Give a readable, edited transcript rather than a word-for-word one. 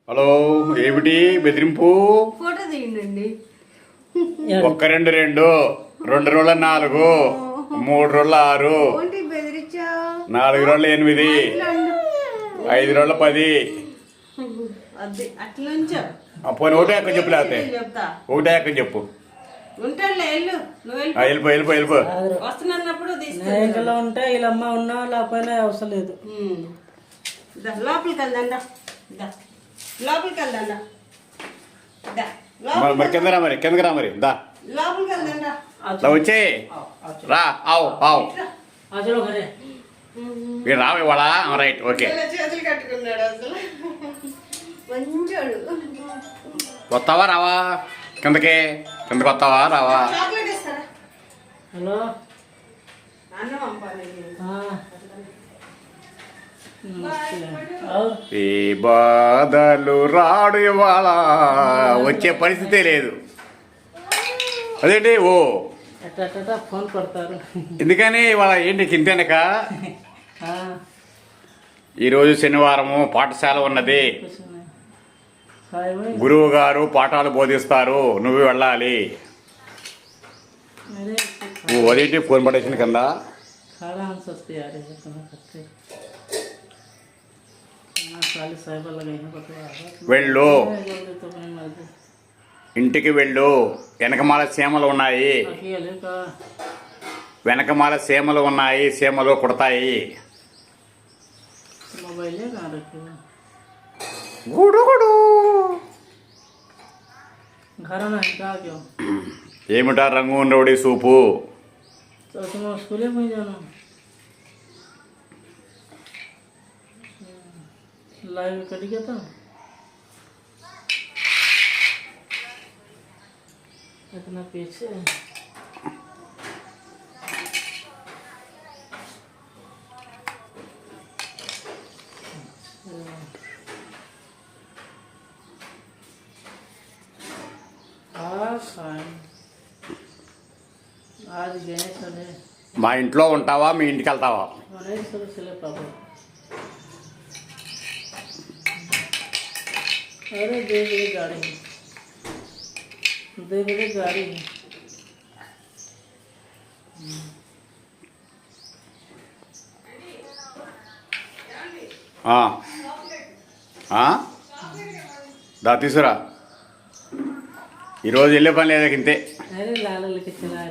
Hello, ఏమిటి బెదిరింపు? Photo తీయండి. 1 2 2 2 రోజుల 4 3 రోజుల 6 4 రోజుల 8 5 రోజుల 10 పోనీ ఒకటే అక్క చెప్పు, లేకపోతే ఒకటే అక్క చెప్పు. వెళ్ళిపో ఇంట్లో ఉంటే వీళ్ళమ్మ ఉన్నా లేకపోయినా అవసరం లేదు. లోపలికి వెళ్దా లోపలికి వెళ్దా మరి కిందకి రా మరి దా లోపలికి వెళ్దా వచ్చే రా. ఆవు ఆవు మీరు రావు ఇవాళ. Right, okay. చేతులు కట్టుకున్నాడు అసలు మంచోడు. వస్తావా రావా? కిందకి వస్తావా రావా? చాక్లెట్ ఇస్తారా? హలో, అన్నం పంపాలి. ఈ బాధలు రాడు ఇవాళ, వచ్చే పరిస్థితే లేదు. అదేంటి ఓ ఫోన్ కొడతారు. ఎందుకని ఇవాళ ఏంటి కిందనక? ఈరోజు శనివారము, పాఠశాల ఉన్నది. గురువు గారు పాఠాలు బోధిస్తారు, నువ్వు వెళ్ళాలి. అదేంటి ఫోన్ పడేసిన కింద? వెళ్ళు, ఇంటికి వెళ్ళు. వెనకమాల సీమలు ఉన్నాయి, వెనకమాల సీమలు ఉన్నాయి, సీమలు కుడతాయి. గుడుగుడు ఏమిటా రంగు ఉండవుడి సూపు? స్కూలే పోయాను. लाइव कटी गया था इतना पीछे। आज गणेश మా ఇంట్లో ఉంటావా, మీ ఇంటికి వెళ్తావా? अरे दे मेरी गाड़ी, दे मेरी गाड़ी। దా తీసురా. ఈరోజు వెళ్ళే పని లేదా ఇంతే. अरे लाल लेके चला